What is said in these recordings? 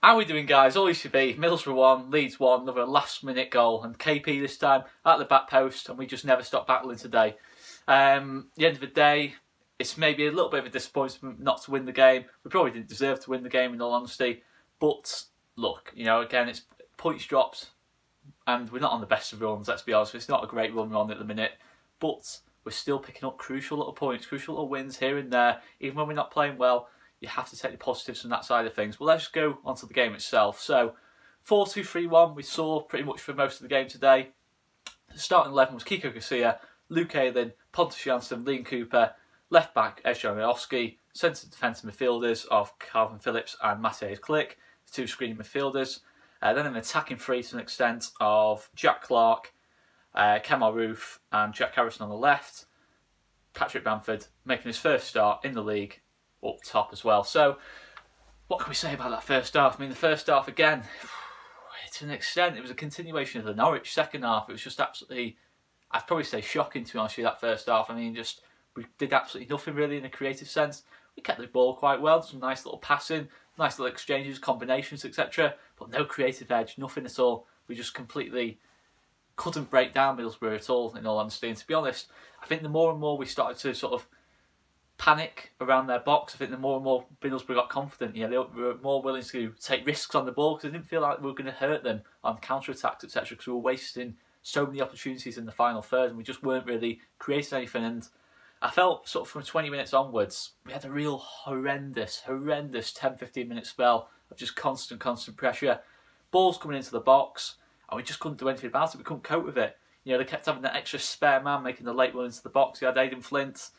How are we doing, guys? All you should be. Middlesbrough 1, Leeds 1, another last-minute goal. And KP this time at the back post, and we just never stopped battling today. The end of the day, it's maybe a little bit of a disappointment not to win the game. We probably didn't deserve to win the game, in all honesty. But, look, you know, again, it's points dropped, and we're not on the best of runs, let's be honest. It's not a great run we're on at the minute. But we're still picking up crucial little points, crucial little wins here and there. Even when we're not playing well, you have to take the positives from that side of things. But let's go on to the game itself. So, 4-2-3-1 we saw pretty much for most of the game today. The starting 11 was Kiko Garcia, Luke Ayling, Pontus Jansson, Liam Cooper, left back Ezjan Rioski, centre defensive midfielders of Calvin Phillips and Matej Klich, two screening midfielders. Then an attacking three to an extent of Jack Clark, Kemal Roof and Jack Harrison on the left. Patrick Bamford making his first start in the league up top as well. So, what can we say about that first half? I mean, the first half, again, to an extent, it was a continuation of the Norwich second half. It was just absolutely, I'd probably say shocking, to be honest with you, that first half. I mean, just, we did absolutely nothing really in a creative sense. We kept the ball quite well, some nice little passing, nice little exchanges, combinations, etc. But no creative edge, nothing at all. We just completely couldn't break down Middlesbrough at all, in all honesty. And to be honest, I think the more and more we started to sort of panic around their box, I think the more and more Middlesbrough got confident. You know, they were more willing to take risks on the ball because they didn't feel like we were going to hurt them on counter-attacks, etc. Because we were wasting so many opportunities in the final third and we just weren't really creating anything. And I felt sort of from 20 minutes onwards, we had a real horrendous 10-15 minute spell of just constant pressure. Balls coming into the box and we just couldn't do anything about it. We couldn't cope with it. You know, they kept having that extra spare man making the late run into the box. You had Aidan Flint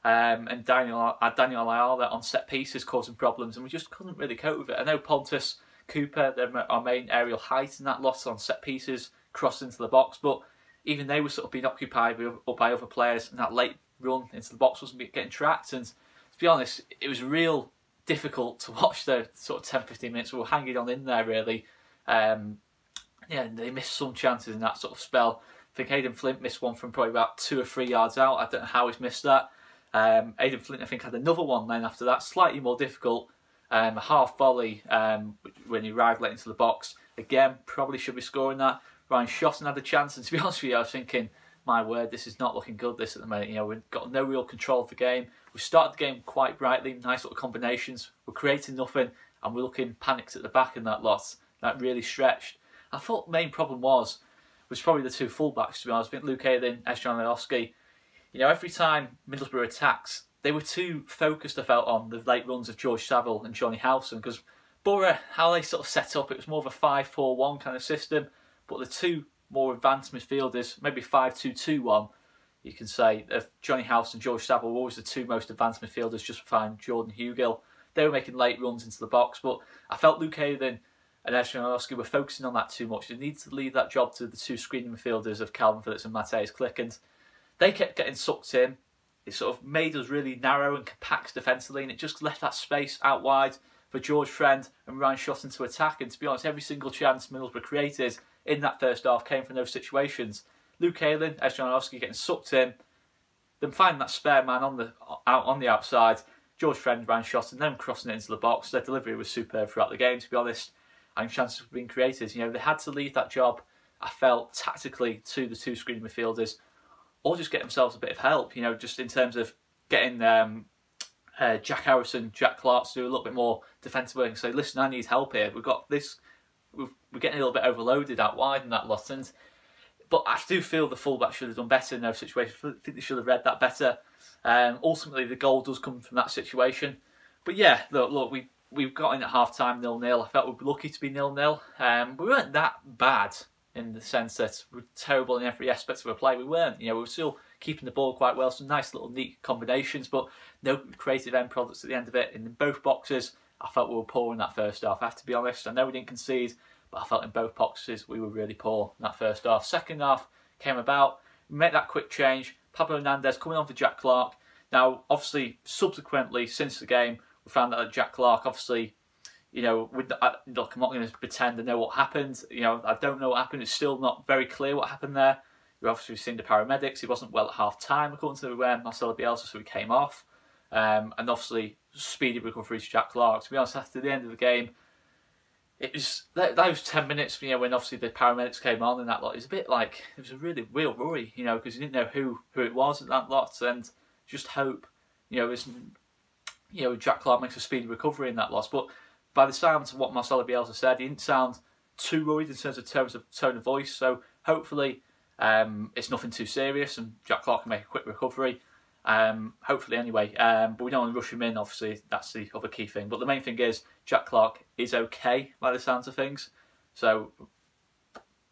and Daniel Ayala on set pieces causing problems, and we just couldn't really cope with it. I know Pontus, Cooper, they're our main aerial height in that lot on set pieces, crossed into the box, but even they were sort of being occupied by other players, and that late run into the box wasn't getting tracked. And to be honest, it was real difficult to watch the sort of 10-15 minutes we were hanging on in there, really. Yeah, they missed some chances in that sort of spell. I think Aidan Flint missed one from probably about 2 or 3 yards out. I don't know how he's missed that. Aidan Flint, I think, had another one then after that, slightly more difficult, a half volley when he arrived late into the box. Again, probably should be scoring that. Ryan Shotton had a chance, and to be honest with you, I was thinking, my word, this is not looking good, this at the moment. You know, we've got no real control of the game. We started the game quite brightly, nice little combinations. We're creating nothing, and we're looking panicked at the back in that lot. That really stretched. I thought the main problem was probably the two fullbacks, to be honest. I think Luke Ayling, Ezjan Rioski, you know, every time Middlesbrough attacks, they were too focused, I felt, on the late runs of George Saville and Johnny Howson, because Borough, how they sort of set up, it was more of a 5-4-1 kind of system, but the two more advanced midfielders, maybe 5-2-2-1, you can say, of Johnny Howson and George Saville were always the two most advanced midfielders, just behind Jordan Hugill. They were making late runs into the box, but I felt Luke Ayling and Ezjan Rioski were focusing on that too much. They needed to leave that job to the two screening midfielders of Calvin Phillips and Matej Klich, and they kept getting sucked in. It sort of made us really narrow and compact defensively, and it just left that space out wide for George Friend and Ryan Shotton to attack. And to be honest, every single chance Middlesbrough created in that first half came from those situations. Luke Ayling, Ezjan Rioski getting sucked in, then finding that spare man on the outside, George Friend, Ryan Shotton, then crossing it into the box. Their delivery was superb throughout the game, to be honest, and chances were being created. You know, they had to leave that job, I felt, tactically to the two screening midfielders, or just get themselves a bit of help, you know, just in terms of getting Jack Harrison, Jack Clark to do a little bit more defensive work and say, listen, I need help here. We've got this, we're getting a little bit overloaded out wide in that lot. But I do feel the fullback should have done better in those situations. I think they should have read that better. Ultimately, the goal does come from that situation. But yeah, look, we've got in at half-time 0-0. I felt we were lucky to be 0-0. We weren't that bad in the sense that we're terrible in every aspect of our play. We weren't. You know, we were still keeping the ball quite well. Some nice little neat combinations, but no creative end products at the end of it. In both boxes, I felt we were poor in that first half. I have to be honest. I know we didn't concede, but I felt in both boxes we were really poor in that first half. Second half came about. We made that quick change. Pablo Hernandez coming on for Jack Clark. Now, obviously, subsequently, since the game, we found out that Jack Clark, obviously, you know, look, I'm not going to pretend I know what happened. You know, I don't know what happened. It's still not very clear what happened there. We've obviously seen the paramedics. He wasn't well at half-time, according to Marcelo Bielsa, so he came off. And obviously, speedy recovery to Jack Clark. To be honest, after the end of the game, it was those 10 minutes, you know, when obviously the paramedics came on and that lot. It was a bit like, it was a really real worry, you know, because you didn't know who it was at that lot, and just hope, you know, Jack Clarke makes a speedy recovery in that loss. But by the sounds of what Marcelo Bielsa said, he didn't sound too worried in terms of tone of voice. So hopefully it's nothing too serious and Jack Clarke can make a quick recovery. Hopefully anyway. But we don't want to rush him in, obviously. That's the other key thing. But the main thing is Jack Clarke is okay by the sounds of things. So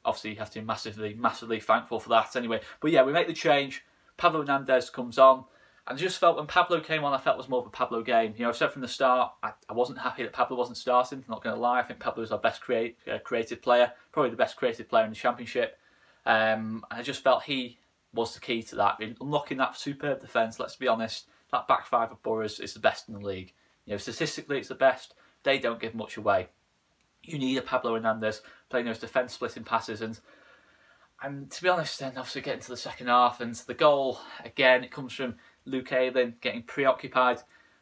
obviously you have to be massively thankful for that anyway. But yeah, we make the change. Pablo Hernandez comes on. And I just felt when Pablo came on, I felt it was more of a Pablo game. You know, I said from the start, I wasn't happy that Pablo wasn't starting. I'm not going to lie. I think Pablo is our best creative player, probably the best creative player in the Championship. And I just felt he was the key to that. In unlocking that superb defence, let's be honest, that back five of Borough's is the best in the league. You know, statistically it's the best. They don't give much away. You need a Pablo Hernandez playing those defence splitting passes, and to be honest, then obviously getting to the second half and the goal again, it comes from Luke Ayling getting preoccupied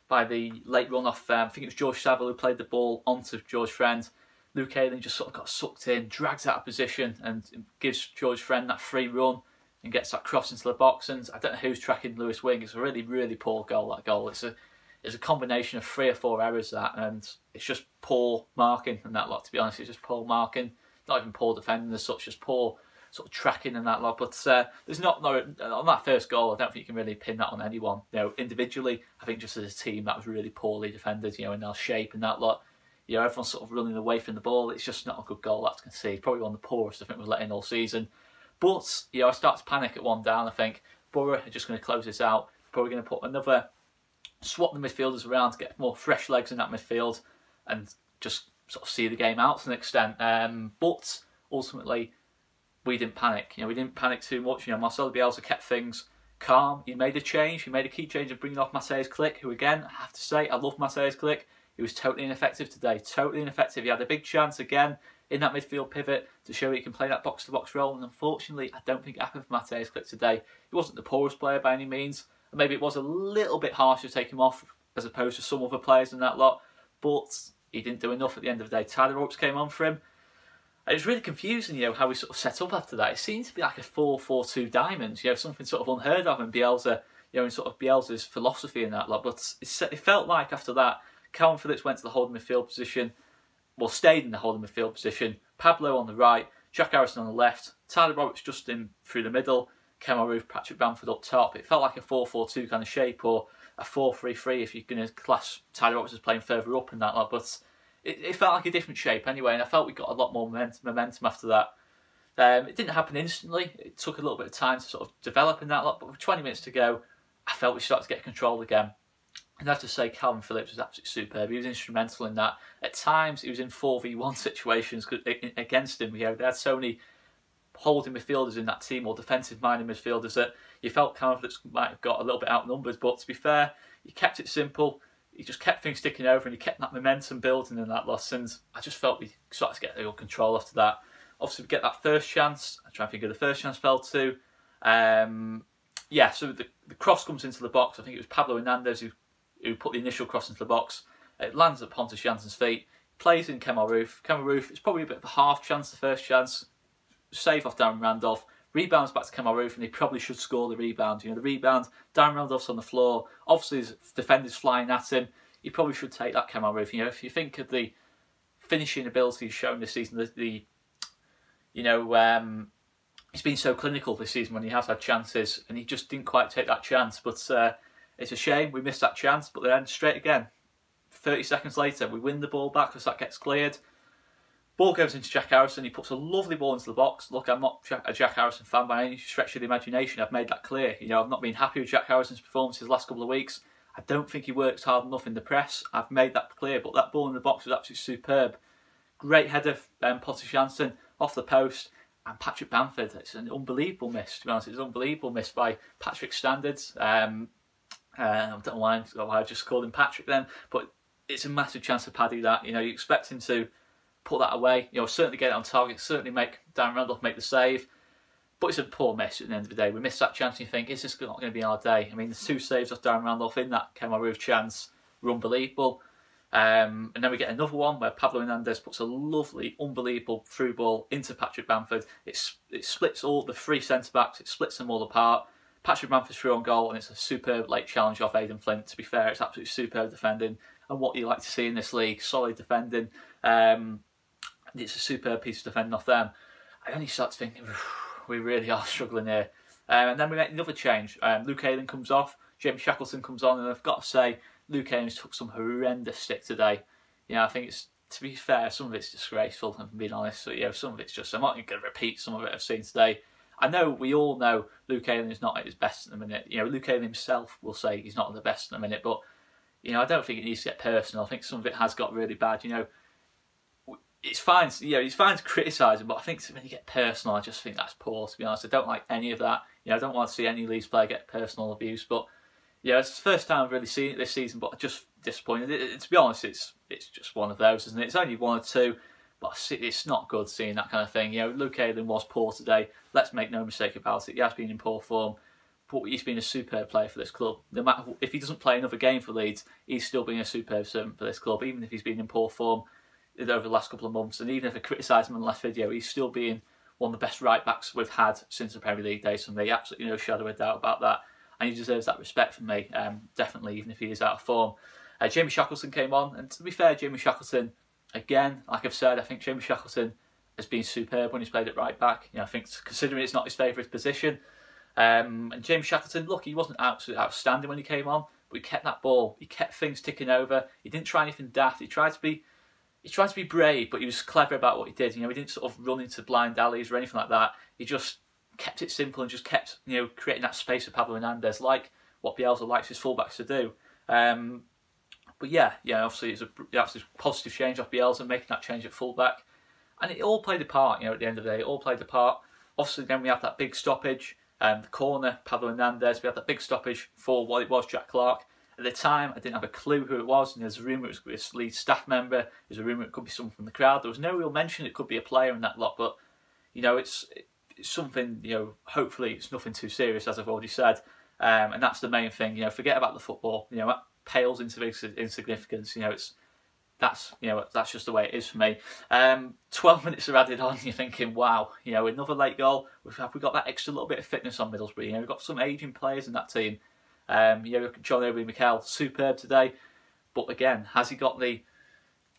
by the late run off. I think it was George Saville who played the ball onto George Friend. Luke Ayling just sort of got sucked in, drags out of position, and gives George Friend that free run and gets that cross into the box. And I don't know who's tracking Lewis Wing. It's a really, really poor goal. That goal. It's a combination of 3 or 4 errors, that, and it's just poor marking and that lot. To be honest, it's just poor marking. Not even poor defending as such, just poor sort of tracking and that lot. But there's not on that first goal. I don't think you can really pin that on anyone. You know, individually, I think just as a team that was really poorly defended. You know, in their shape and that lot. You know, everyone's sort of running away from the ball. It's just not a good goal to concede. Probably one of the poorest I think we've let in all season. But you know, I start to panic at 1 down. I think Borough are just going to close this out. Probably going to swap the midfielders around to get more fresh legs in that midfield and just sort of see the game out to an extent. But ultimately, we didn't panic. You know, we didn't panic too much. You know, Marcelo Bielsa kept things calm. He made a change. He made a key change of bringing off Mateusz Klich, who again, I have to say, I love Mateusz Klich. He was totally ineffective today. Totally ineffective. He had a big chance again in that midfield pivot to show he can play that box-to-box role. And unfortunately, I don't think it happened for Mateusz Klich today. He wasn't the poorest player by any means. And maybe it was a little bit harsh to take him off as opposed to some other players in that lot. But he didn't do enough at the end of the day. Tyler Roberts came on for him. It was really confusing, you know, how we sort of set up after that. It seemed to be like a 4-4-2 diamond, you know, something sort of unheard of in Bielsa, you know, in sort of Bielsa's philosophy in that lot. But it felt like after that, Calvin Phillips went to the holding midfield position, well, stayed in the holding midfield position. Pablo on the right, Jack Harrison on the left, Tyler Roberts just in through the middle, Kemar Roofe, Patrick Bamford up top. It felt like a 4-4-2 kind of shape, or a 4-3-3 if you're going to class Tyler Roberts as playing further up in that lot. But it felt like a different shape anyway, and I felt we got a lot more momentum after that. It didn't happen instantly. It took a little bit of time to sort of develop in that lot, but with 20 minutes to go, I felt we started to get control again. And I have to say, Calvin Phillips was absolutely superb. He was instrumental in that. At times, he was in 4v1 situations against him. You know, they had so many holding midfielders in that team, or defensive-minded midfielders, that you felt Calvin Phillips might have got a little bit outnumbered. But to be fair, he kept it simple. He just kept things ticking over, and he kept that momentum building in that loss. And I just felt we started to get a little control after that. Obviously, we get that first chance. I try and think of the first chance fell to. Yeah, so the cross comes into the box. I think it was Pablo Hernandez who put the initial cross into the box. It lands at Pontus Jansson's feet. Plays in Kemar Roofe. Kemar Roofe, it's probably a bit of a half chance, the first chance. Save off Darren Randolph. Rebounds back to Kemar Roofe, and he probably should score the rebound. You know, the rebound, Darren Randolph's on the floor. Obviously, his defender's flying at him. He probably should take that Kemar Roofe. You know, if you think of the finishing ability he's shown this season, he's been so clinical this season when he has had chances, and he just didn't quite take that chance. But it's a shame we missed that chance. But then straight again, 30 seconds later, we win the ball back because that gets cleared. Ball goes into Jack Harrison. He puts a lovely ball into the box. Look, I'm not a Jack Harrison fan by any stretch of the imagination. I've made that clear. You know, I've not been happy with Jack Harrison's performances the last couple of weeks. I don't think he works hard enough in the press. I've made that clear. But that ball in the box was absolutely superb. Great header, Pontus Jansson off the post. And Patrick Bamford, it's an unbelievable miss, to be honest. It's an unbelievable miss by Patrick's standards. I don't know why I just called him Patrick then, but it's a massive chance for Paddy that. You know, you expect him to put that away. You know, certainly get it on target, certainly make Darren Randolph make the save. But it's a poor miss at the end of the day. We missed that chance and you think, is this not going to be our day? I mean, the 2 saves off Darren Randolph in that Kemar Roofe chance were unbelievable. And then we get another one where Pablo Hernandez puts a lovely, unbelievable through ball into Patrick Bamford. It splits all the three centre-backs, it splits them all apart. Patrick Bamford's through on goal, and it's a superb late challenge off Aidan Flint. To be fair, it's absolutely superb defending, and what you like to see in this league, solid defending. It's a superb piece of defending off them. I only start to think, we really are struggling here. And then we make another change. Luke Ayling comes off, Jamie Shackleton comes on, and I've got to say, Luke Ayling took some horrendous stick today. You know, I think it's, to be fair, some of it's disgraceful, if I'm being honest. So, you know, some of it's just, I'm not even going to repeat some of it I've seen today. I know, we all know Luke Ayling is not at his best at the minute. You know, Luke Ayling himself will say he's not at the best at the minute, but, you know, I don't think it needs to get personal. I think some of it has got really bad. You know, it's fine, you know, it's fine to criticise him, but I think when you get personal, I just think that's poor, to be honest. I don't like any of that. You know, I don't want to see any Leeds player get personal abuse, but, yeah, it's the first time I've really seen it this season, but I'm just disappointed. To be honest, it's just one of those, isn't it? It's only one or two, but it's not good seeing that kind of thing. You know, Luke Ayling was poor today. Let's make no mistake about it. He has been in poor form, but he's been a superb player for this club. No matter if he doesn't play another game for Leeds, he's still been a superb servant for this club, even if he's been in poor form over the last couple of months. And even if I criticise him in the last video, he's still being one of the best right backs we've had since the Premier League days for me. Absolutely no shadow of a doubt about that. And he deserves that respect from me, definitely, even if he is out of form. Jamie Shackleton came on, and to be fair, Jamie Shackleton, again, like I've said, I think Jamie Shackleton has been superb when he's played at right back. You know, I think, considering it's not his favourite position, and Jamie Shackleton, look, he wasn't absolutely outstanding when he came on, but he kept that ball, he kept things ticking over. He didn't try anything daft. He tried to be brave, but he was clever about what he did. You know, he didn't sort of run into blind alleys or anything like that. He just kept it simple and just kept, you know, creating that space for Pablo Hernandez, like what Bielsa likes his fullbacks to do. But yeah, obviously it's a positive change off Bielsa, making that change at fullback, and it all played a part. You know, at the end of the day, it all played a part. Obviously, then we have that big stoppage, the corner, Pablo Hernandez. We had that big stoppage for what it was, Jack Clark. At the time, I didn't have a clue who it was, and there's a rumour it was a Leeds staff member. There's a rumour it could be someone from the crowd. There was no real mention it could be a player in that lot, but you know, it's something, you know, hopefully it's nothing too serious, as I've already said, and that's the main thing. You know, forget about the football. You know, that pales into insignificance. You know, that's just the way it is for me. 12 minutes are added on. You're thinking, wow, you know, another late goal. Have we got that extra little bit of fitness on Middlesbrough? You know, we've got some ageing players in that team. You know, John Obi Mikel, superb today, but again, has he got the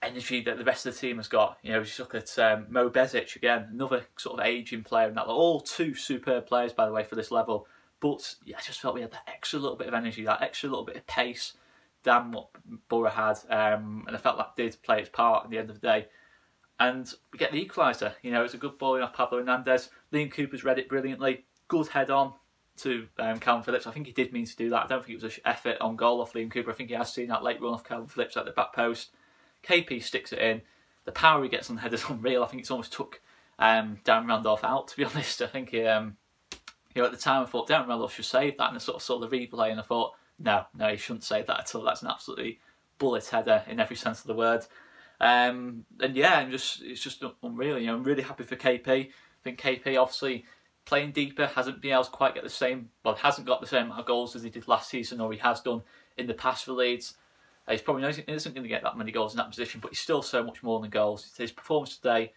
energy that the rest of the team has got? You know, just look at Mo Bezic again, another sort of ageing player in that. All two superb players, by the way, for this level. But yeah, I just felt we had that extra little bit of energy, that extra little bit of pace than what Borough had, and I felt that did play its part at the end of the day. And we get the equaliser. You know, it's a good ball off Pablo Hernandez. Liam Cooper's read it brilliantly. Good head on to Calvin Phillips. I think he did mean to do that. I don't think it was an effort on goal off Liam Cooper. I think he has seen that late run off Calvin Phillips at the back post. KP sticks it in. The power he gets on the head is unreal. I think it's almost took Darren Randolph out, to be honest. I think you know, at the time I thought Darren Randolph should save that, and I sort of saw the replay and I thought, no, he shouldn't save that at all. That's an absolutely bullet header in every sense of the word. And yeah, it's just unreal. You know, I'm really happy for KP. I think KP obviously playing deeper hasn't been able to quite get the same, well, hasn't got the same amount of goals as he did last season, or he has done in the past for Leeds. He's probably isn't going to get that many goals in that position, but he's still so much more than goals. His performance today,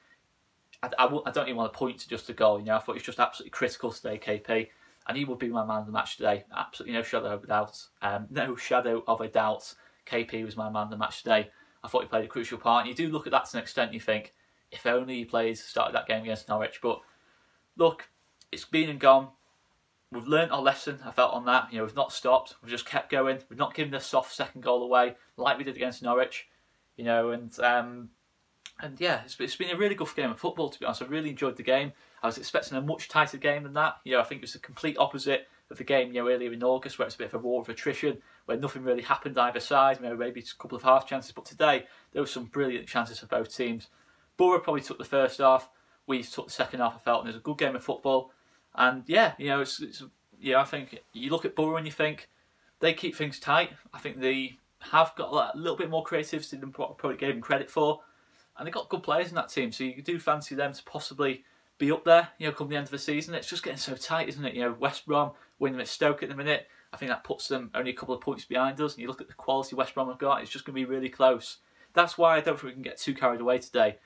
I don't even want to point to just a goal. You know, I thought he was just absolutely critical today, KP. And he would be my man of the match today. Absolutely no shadow of a doubt. No shadow of a doubt. KP was my man of the match today. I thought he played a crucial part. And you do look at that to an extent and you think, if only he started that game against Norwich. But look, it's been and gone. We've learnt our lesson, I felt, on that. You know, we've not stopped. We've just kept going. We've not given a soft second goal away like we did against Norwich. You know, and yeah, it's been a really good game of football, to be honest. I really enjoyed the game. I was expecting a much tighter game than that. You know, I think it was the complete opposite of the game, you know, earlier in August, where it's a bit of a war of attrition, where nothing really happened either side. You know, maybe it's a couple of half chances, but today there were some brilliant chances for both teams. Borough probably took the first half. We took the second half, I felt, and it was a good game of football. And yeah, you know, I think you look at Borough and you think they keep things tight. I think they have got a little bit more creativity than probably gave them credit for. And they've got good players in that team, so you do fancy them to possibly be up there, you know, come the end of the season. It's just getting so tight, isn't it? You know, West Brom winning at Stoke at the minute. I think that puts them only a couple of points behind us. And you look at the quality West Brom have got, it's just going to be really close. That's why I don't think we can get too carried away today.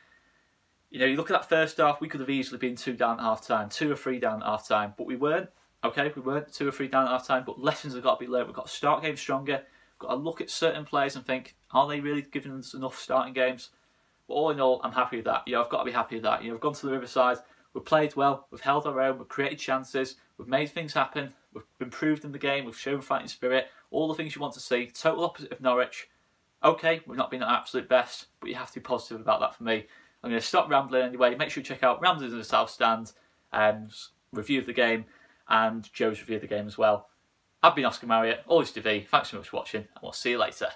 You know, you look at that first half, we could have easily been 2 down at half-time, 2 or 3 down at half-time, but we weren't. Okay, we weren't 2 or 3 down at half-time, but lessons have got to be learned. We've got to start games stronger. We've got to look at certain players and think, are they really giving us enough starting games? But all in all, I'm happy with that. You know, I've got to be happy with that. You know, we've gone to the Riverside, we've played well, we've held our own, we've created chances, we've made things happen, we've improved in the game, we've shown fighting spirit, all the things you want to see. Total opposite of Norwich. Okay, we've not been at our absolute best, but you have to be positive about that for me. I'm going to stop rambling anyway. Make sure you check out Ramsey's in the South Stand and review of the game, and Joe's review of the game as well. I've been Oscar Marriott, Leeds TV. Thanks so much for watching, and we'll see you later.